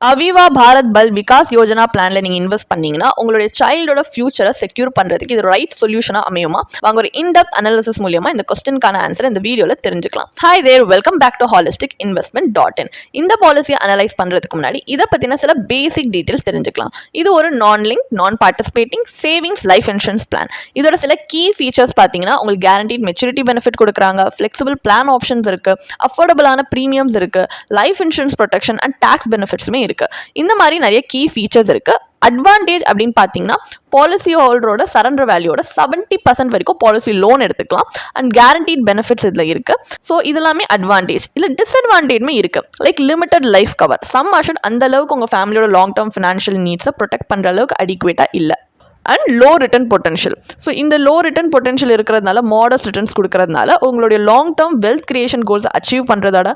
அவிவா பாரத் பல் விகாஸ் யோஜனா பிளான்ல நீங்க இன்வெஸ்ட் பண்ணீங்கன்னா உங்களுடைய சைல்டோட ஃபியூச்சரை செக்யூர் பண்றதுக்கு இது ரைட் சொல்யூஷனா அமையுமா? வாங்க ஒரு இன்டெப்த் அனாலிசிஸ் மூலமா இந்த கொஸ்டினுக்கான ஆன்சர் இந்த வீடியோல தெரிஞ்சுக்கலாம். Hi there, welcome back to holistic investment. இந்த பாலிசியை அனலைஸ் பண்றதுக்கு முன்னாடி இதை பத்தின சில பேசிக் டீடைல்ஸ் தெரிஞ்சுக்கலாம். இது ஒரு non link non participating savings life insurance plan. இதோட சில கீ ஃபீச்சர்ஸ் பார்த்தீங்கன்னா உங்களுக்கு கேரண்டீட் மெச்சூரிட்டி பெனிஃபிட் கொடுக்குறாங்க, ஃபிளெக்சிபிள் பிளான் ஆப்ஷன்ஸ் இருக்கு, அஃபோர்டபுளான ப்ரீமியம்ஸ் இருக்கு, life insurance protection and tax பெனிஃபிட்ஸுமே இருக்கு. இந்த மாதிரி நிறைய கீ ஃபீச்சர்ஸ் இருக்கு. அட்வான்டேஜ் அப்படின்னு பார்த்தீங்கன்னா பாலிசி ஹோல்டரோட சரண்டர் வேல்யூட 70% வரைக்கும் பாலிசி லோன் எடுத்துக்கலாம் அண்ட் கேரண்டீட் பெனிஃபிட்ஸ் இதில் இருக்கு. ஸோ இதெல்லாமே அட்வான்டேஜ். இதில் டிஸ்அட்வான்டேஜ்மே இருக்கு. Like limited life cover, sum assured அந்த அளவுக்கு உங்கள் ஃபேமிலியோட லாங் டேர்ம் ஃபினான்ஷியல் நீட்ஸை ப்ரொடெக்ட் பண்ணுற அளவுக்கு அடிக்குவேட்டாக இல்லை. And low return potential. So இந்த லோ ரிட்டர்ன் பொட்டன்ஷியல் இருக்கிறதுனால மாடஸ்ட் ரிட்டர்ன்ஸ் கொடுக்கறதுனால உங்களுடைய long term wealth creation goals achieve பண்ணுறதோட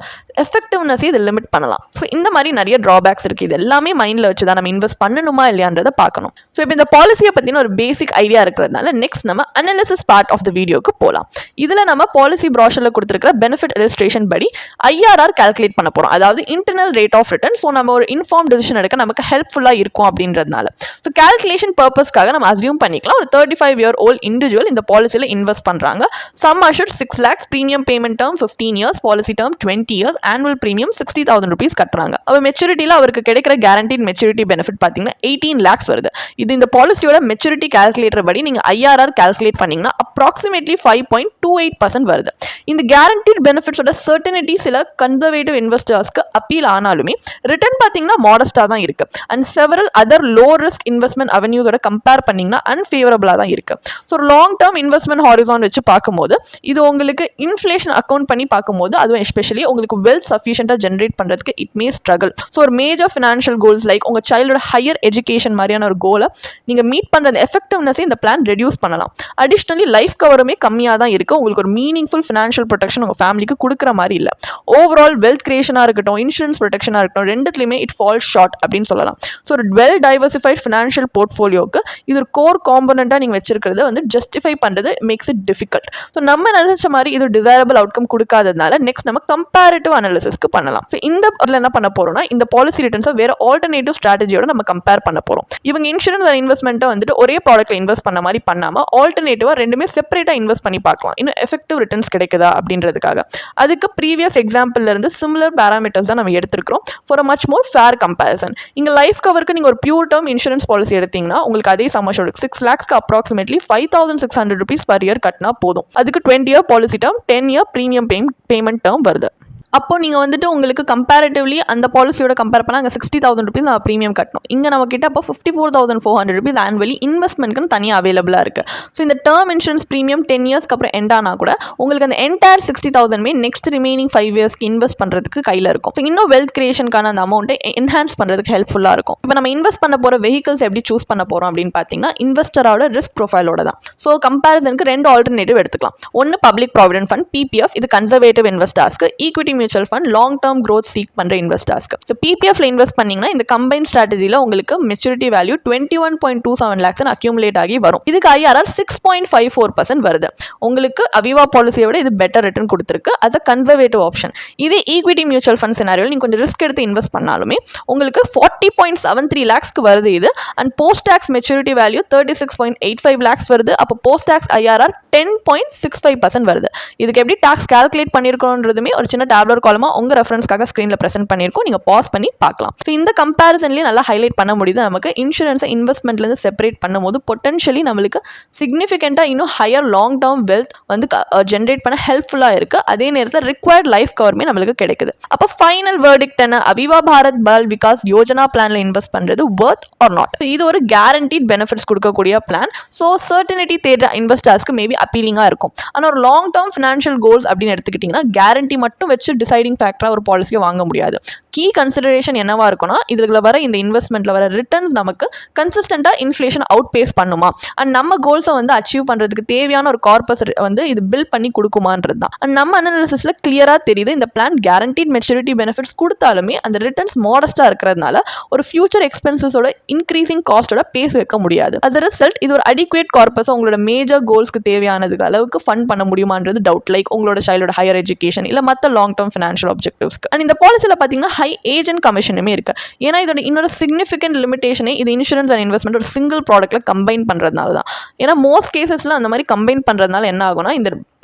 எஃபெக்டிவ்னஸை இதை லிமிட் பண்ணலாம். ஸோ இந்த மாதிரி நிறைய ட்ராபேக்ஸ் இருக்குது. இது எல்லாமே மைண்டில் வச்சு தான் நம்ம இன்வெஸ்ட் பண்ணணுமா இல்லையான்றதை பார்க்கணும். ஸோ இப்போ இந்த பாலிசியை பற்றின ஒரு பேசிக் ஐடியா இருக்கிறதுனால நெக்ஸ்ட் நம்ம அனாலிசிஸ் பார்ட் ஆஃப் த வீடியோக்கு போகலாம். இதில் நம்ம பாலிசி ப்ராஷரில் கொடுத்துருக்கிற பெனிஃபிட் இல்லஸ்ட்ரேஷன் படி ஐஆர்ஆர் கால்குலேட் பண்ண போகிறோம். அதாவது internal rate of return. So நம்ம ஒரு இன்ஃபார்ம் டிசிஷன் எடுக்க நமக்கு ஹெல்ப்ஃபுல்லாக இருக்கும் அப்படின்றதுனால ஸோ கால்குலேஷன் பர்பஸ்க்காக நம்ம அஸ்யூம் பண்ணிக்கலாம் ஒரு 35-year-old இண்டிவிஜுவல் இந்த பாலிசியில் இன்வெஸ்ட் பண்றாங்க. Sum assured 6 lakhs, premium payment term 15 years, policy term 20 years, annual premium 60,000 rupees கட்டுறாங்க. அவர் மெச்சூரிட்டியில் அவருக்கு கிடைக்கிற கேரண்டீட் மெச்சூரிட்டி பெனிஃபிட் பார்த்தீங்கன்னா 18 lakhs வருது. இது இந்த பாலிசியோட மெச்சூரிட்டி கால்குலேட்டர் படி நீங்க ஐஆர்ஆர் கால்குலேட் பண்ணீங்கன்னா அப்ராக்சிமேட்லி 5.28% வருது. இந்த கேரண்டீட் பெனிஃபிட்ஸோட சர்டனிட்டி சில கன்சர்வேட்டிவ் இன்வெஸ்டர்ஸ்க்கு அப்பீல் ஆனாலுமே ரிட்டர்ன் பார்த்தீங்கன்னா மாடஸ்டாக தான் இருக்கு. And several other low risk investment அவென்யூஸோட கம்பேர் பண்ணீங்கன்னா அன்ஃபேவரபிளாக தான் இருக்கு. So long term investment horizon வச்சு பார்க்கும்போது இது உங்களுக்கு இன்ஃப்ளேஷன் அக்கௌண்ட் பண்ணி பார்க்கும்போது அதுவும் எஸ்பெஷலி உங்களுக்கு வெல்த் சஃபிஷியண்டாக ஜென்ரேட் பண்ணுறதுக்கு இட் மே ஸ்ட்ரகிள். ஸோ ஒரு மேஜர் ஃபினான்ஷியல் கோல்ஸ் லைக் உங்கள் சைல்டோட ஹையர் எஜுகேஷன் மாதிரியான ஒரு கோலை நீங்கள் மீட் பண்ணுற எஃபெக்டிவ்னஸை இந்த பிளான் ரெடியூஸ் பண்ணலாம். அடிஷ்னலி லைஃப் கவருமே கம்மியாக தான் இருக்குது. உங்களுக்கு ஒரு மீனிங்ஃபுல் ஃபினான்ஷியல் ப்ரொடெக்ஷன் உங்கள் ஃபேமிலிக்கு கொடுக்குற மாதிரி இல்லை. ஓவரால் வெல்த் கிரியேஷனாக இருக்கட்டும், இன்சூரன்ஸ் ப்ரொடெக்ஷனாக இருக்கட்டும், ரெண்டுத்துலையுமே இட் ஃபால் ஷார்ட் அப்படின்னு சொல்லலாம். ஸோ ஒரு வெல் டைவர்சிஃபைட் ஃபினான்ஷியல் போர்ட்ஃபோலியோக்கு இது ஒரு கோர் காம்பனண்ட்டாக நீங்கள் வச்சிருக்கிறது வந்து ஜஸ்டிஃபை பண்ணுறது மேக்ஸ் இட் டிஃபிகல்ட். ஸோ நம்ம நினைச்ச மாதிரி இது டிசைரபிள் அவுட்கம் கொடுக்காததுனால நெக்ஸ்ட் நம்ம கம்பேரிட்டிவ் அனாலிசிஸ்க்கு பண்ணலாம். ஸோ இந்த என்ன பண்ண போறோம்னா இந்த பாலிசி ரிட்டர்ன்ஸை வேற ஆல்டர்னேட்டிவ் ஸ்ட்ராட்டஜியோட நம்ம கம்பேர் பண்ண போறோம். இவங்க இன்சூரன்ஸ் அண்ட் இன்வெஸ்ட்மெண்ட்டை வந்துட்டு ஒரே ப்ராடக்ட்ல இன்வெஸ்ட் பண்ண மாதிரி பண்ணாம ஆல்டர்னேட்டிவா ரெண்டுமே செப்பரேட்டா இன்வெஸ்ட் பண்ணி பார்க்கலாம். இன்னும் எஃபெக்டிவ் ரிட்டர்ன்ஸ் கிடைக்குதா அப்படின்றதுக்காக. அதுக்கு ப்ரீவியஸ் எக்ஸாம்பிள்ல இருந்து சிமிலர் பேராமீட்டர்ஸ் தான் நம்ம எடுத்துக்கிறோம் for a much more fair comparison. இங்க லைஃப் கவருக்கு நீங்க ஒரு பியூர் டேர்ம் இன்சூரன்ஸ் பாலிசி எடுத்தீங்கன்னா உங்களுக்கு அதே சம்மஷோட 6 lakhs approximately 5,600 rupees per year கட்டினா போதும். அதுக்கு 20-year policy term, 10-year premium payment term வருது. அப்போ நீங்கள் வந்துட்டு உங்களுக்கு கம்பேரிட்டிவ்லி அந்த பாலிசியோட கம்பேர் பண்ணால் அங்கே 60,000 rupees நம்ம ப்ரீமியம் கட்டணும். இங்கே நம்ம கிட்ட அப்போ 54,400 rupees ஆனுவலி இன்வெஸ்ட்மெண்ட்க்கு தனியாக அவைலபிளாக இருக்குது. ஸோ இந்த டேர்ம் இன்சூரன்ஸ் ப்ரீமியம் 10 yearsக்கு அப்புறம் எண்ட் ஆனால் கூட உங்களுக்கு அந்த என்டையர் 60,000 நெக்ஸ்ட் ரிமைனிங் 5 yearsக்கு இன்வெஸ்ட் பண்ணுறதுக்கு கையில் இருக்கும். ஸோ இன்னும் வெல்த் கிரியேஷனுக்கான அந்த அமௌண்ட்டை என்ஹான்ஸ் பண்ணுறதுக்கு ஹெல்ப்ஃபுல்லாக இருக்கும். இப்போ நம்ம இன்வெஸ்ட் பண்ண போகிற வெஹிக்கல்ஸ் எப்படி சூஸ் பண்ண போகிறோம் அப்படின்னு பார்த்தீங்கன்னா இன்வெஸ்டரோட ரிஸ்க் ப்ரொஃபைலோட தான். ஸோ கம்பேரிசனுக்கு 2 ஆல்டர்னேட்டிவ் எடுத்துக்கலாம். ஒன்று பப்ளிக் ப்ராவிடென்ட் ஃபண்ட் PPF, இது கன்சர்வேட்டிவ் இன்வெஸ்டர்ஸ்க்கு. Equity mutual fund long term growth seek பண்ற இன்வெஸ்டர்ஸ்க்கு. ஸோ பிபிஎஃப்ல இன்வெஸ்ட் பண்ணீங்கன்னா இந்த கம்பைன் ஸ்ட்ராட்டஜியில் உங்களுக்கு மெச்சூரிட்டி வேல்யூ 21.27 lakhs அக்யூமுலேட் ஆகி வரும். இதுக்கு ஐஆர்ஆர் 6.54% வருது. உங்களுக்கு அவிவா பாலிசியோட இது பெட்டர் ரிட்டர்ன் கொடுத்துருக்கு. அது கன்சர்வேட்டிவ் ஆப்ஷன். இது ஈக்விட்டி மியூச்சுவல் ஃபண்ட் சினாரியோவில் நீங்கள் கொஞ்சம் ரிஸ்க் எடுத்து இன்வெஸ்ட் பண்ணாலுமே உங்களுக்கு 40.73 lakhsக்கு வருது இது. And post tax maturity value 36.85 lakhs வருது. அப்போ போஸ்ட் டாக்ஸ் ஐஆர்ஆர் 10.65% வருது. இதுக்கு எப்படி டாக்ஸ் கால்குலேட் பண்ணியிருக்கோன்றதுமே ஒரு சின்ன டேப்லர் காலமா உங்க ரெஃபரன்ஸ்க்காக ஸ்கிரீன்ல பிரசன்ட் பண்ணியிருக்கோம். நீங்க பாஸ் பண்ணி பார்க்கலாம். ஸோ இந்த கம்பேரிசன்லேயே நல்லா ஹைலைட் பண்ண முடியுது. நமக்கு இன்சூரன்ஸை இன்வெஸ்ட்மெண்ட்லேருந்து செப்பரேட் பண்ணும்போது பொட்டன்ஷியலி நம்மளுக்கு சிக்னிஃபிகண்டாக இன்னும் ஹையர் லாங் டேர்ம் வெல்த் வந்து ஜென்ரேட் பண்ண ஹெல்ப்ஃபுல்லாக இருக்கு. அதே நேரத்தில் ரிக்வயர்ட் லைஃப் கவருமே நம்மளுக்கு கிடைக்குது. அப்போ ஃபைனல் வேர்டிக்ட் என்ன? அவிவா பாரத் பால் விகாஸ் யோஜனா பிளான்ல இன்வெஸ்ட் பண்றது வர்த் ஆர் நாட்? இது ஒரு கேரண்டீட் பெனிஃபிட்ஸ் கொடுக்கக்கூடிய பிளான். ஸோ சர்டனிட்டி தேடுற இன்வெஸ்டர்ஸ்க்கு மேபி அப்பீலிங்காக இருக்கும். ஆனால் ஒரு லாங் டேர்ம் ஃபினான்ஷியல் கோல்ஸ் அப்படின்னு எடுத்துக்கிட்டிங்கன்னா கேரண்டி மட்டும் வச்சு டிசைடிங் ஃபேக்டரா ஒரு பாலிசியை வாங்க முடியாது. கீ கன்சிடரேஷன் என்னவா இருக்குன்னா இதுல வர இந்த இன்வெஸ்ட்மெண்ட்ல வர ரிட்டர்ன்ஸ் நமக்கு கன்சிஸ்டண்டா இன்ஃப்ளேஷன் அவுட் பேஸ் பண்ணுமா, அண்ட் நம்ம கோல்ஸை வந்து அச்சீவ் பண்றதுக்கு தேவையான ஒரு கார்பஸ் வந்து இது பில்ட் பண்ணி கொடுக்குமான்றது தான். அண்ட் நம்ம அனாலிசிஸ்ல கிளியரா தெரியுது இந்த பிளான் கேரண்டீட் மெச்சூரிட்டி பெனிஃபிட்ஸ் கொடுத்தாலுமே அந்த ரிட்டர்ன்ஸ் மாடஸ்டா இருக்கிறதுனால ஒரு ஃபியூச்சர் எக்ஸ்பென்சஸோட இன்க்ரீசிங் காஸ்டோட பேஸ் வைக்க முடியாது. அஸ் அ ரிசல்ட் இது ஒரு அடிக்குவேட் கார்பஸ் உங்களோட மேஜர் கோல்ஸ்க்கு தேவையானதுக்கு அளவுக்கு ஃபண்ட் பண்ண முடியுமான்றது டவுட். லைக் உங்களோட சைல்டோட ஹையர் எஜுகேஷன் இல்ல மற்ற லாங் டேர்ம் ஃபினான்ஷியல் ஆப்ஜெக்டிவ்ஸ்க்கு. அண்ட் இந்த பாலிசியில் பார்த்தீங்கன்னா ஹை ஏஜென்ட் கமிஷனுமே இருக்குது. ஏன்னா இதோட இன்னொரு சிக்னிஃபிகண்ட் லிமிடேஷனே இது இன்சூரன்ஸ் அண்ட் இன்வெஸ்ட்மெண்ட் ஒரு சிங்கிள் ப்ராடக்ட்டில் கம்பைன் பண்ணுறதுனால தான். ஏன்னா மோஸ்ட் கேசஸில் அந்த மாதிரி கம்பைன் பண்ணுறதுனால என்ன ஆகும்னா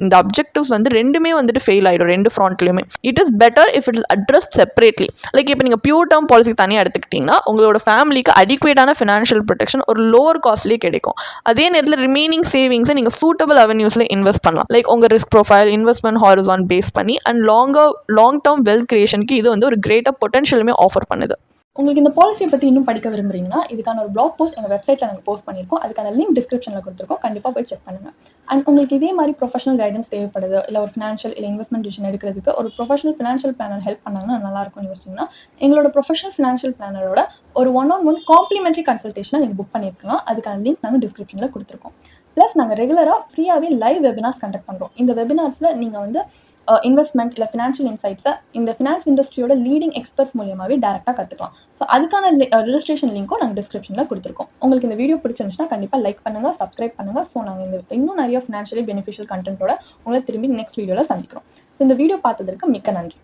இந்த அப்ஜெக்டிவ்ஸ் வந்து ரெண்டுமே வந்துட்டு ஃபெயில் ஆகிடும், ரெண்டு ஃப்ராண்ட்லையுமே. It is better if it is addressed separately. Like இப்போ நீங்கள் பியூர் டேர்ம் பாலிசி தனியாக எடுத்துக்கிட்டிங்கன்னா உங்களோட ஃபேமிலிக்கு அடிக்குவேட்டான ஃபினான்ஷியல் ப்ரொடெக்ஷன் ஒரு லோவர் காஸ்ட்லேயே கிடைக்கும். அதே நேரத்தில் ரிமைனிங் சேவிங்ஸை நீங்கள் சூட்டபிள் அவென்யூஸில் இன்வெஸ்ட் பண்ணலாம். லைக் உங்கள் risk profile, investment horizon base பண்ணி அண்ட் லாங் டேர்ம் வெல்த் கிரியேஷனுக்கு இது வந்து ஒரு கிரேட்டர் பொட்டன்ஷியலுமே ஆஃபர் பண்ணுது. உங்களுக்கு இந்த பாலிசியை பற்றி இன்னும் படிக்க விரும்புறீங்கன்னா இதுக்கான ஒரு பிளாக் போஸ்ட் எங்கள் வெப்சைட்டில் நாங்கள் போஸ்ட் பண்ணியிருக்கோம். அதுக்கான லிங்க் டிஸ்கிரிப்ஷனில் கொடுத்துருக்கோம். கண்டிப்பாக போய் செக் பண்ணுங்கள். அண்ட் உங்களுக்கு இதே மாதிரி ப்ரொஃபஷனல் கைடன்ஸ் தேவைப்படுது, இல்லை ஒரு ஃபினான்ஷியல் இல்லை இன்வெஸ்ட்மெண்ட் டிசிஷன் எடுக்கிறதுக்கு ஒரு ப்ரொஃபஷனல் ஃபினான்ஷியல் பிளானர் ஹெல்ப் பண்ணாங்கன்னா நல்லாயிருக்கும்னு யோசிச்சிங்கன்னா எங்களோட ப்ரொஃபஷனல் ஃபினான்ஷியல் பிளானரோட ஒரு 1-on-1 காம்ப்ளிமெண்ட்ரி கன்சல்டேஷனை நீங்கள் புக் பண்ணியிருக்கலாம். அதுக்கான லிங்க் நாங்கள் டிஸ்கிரிப்ஷனில் கொடுத்துருக்கோம். ப்ளஸ் நாங்கள் ரெகுலராக ஃப்ரீயாகவே லைவ் வெபினார்ஸ் கண்டக்ட் பண்ணுறோம். இந்த வெபினார்ஸில் நீங்கள் வந்து இன்வெஸ்ட்மெண்ட் இல்லை ஃபினான்ஷியல் இன்சைட்ஸை இந்த ஃபினான்ஸ் இண்டஸ்ட்ரியோட லீடிங் எக்ஸ்பர்ட்ஸ் மூலியமாகவே டேரெக்டாக கற்றுக்கலாம். ஸோ அதுக்கான ரெஜிஸ்ட்ரேஷன் லிங்க்கும் நாங்கள் டிஸ்கிரிப்ஷனில் கொடுத்துருக்கோம். உங்களுக்கு இந்த வீடியோ பிடிச்சிருந்துச்சுன்னா கண்டிப்பாக லைக் பண்ணுங்கள், சப்ஸ்கிரைப் பண்ணுங்கள். ஸோ நாங்கள் இன்னும் நிறைய ஃபினான்ஷியலி பெனிஃபிஷியல் கண்டென்ட்டோட உங்களை திரும்பி நெக்ஸ்ட் வீடியோவில் சந்திக்கிறோம். ஸோ இந்த வீடியோ பார்த்ததற்கு மிக்க நன்றி.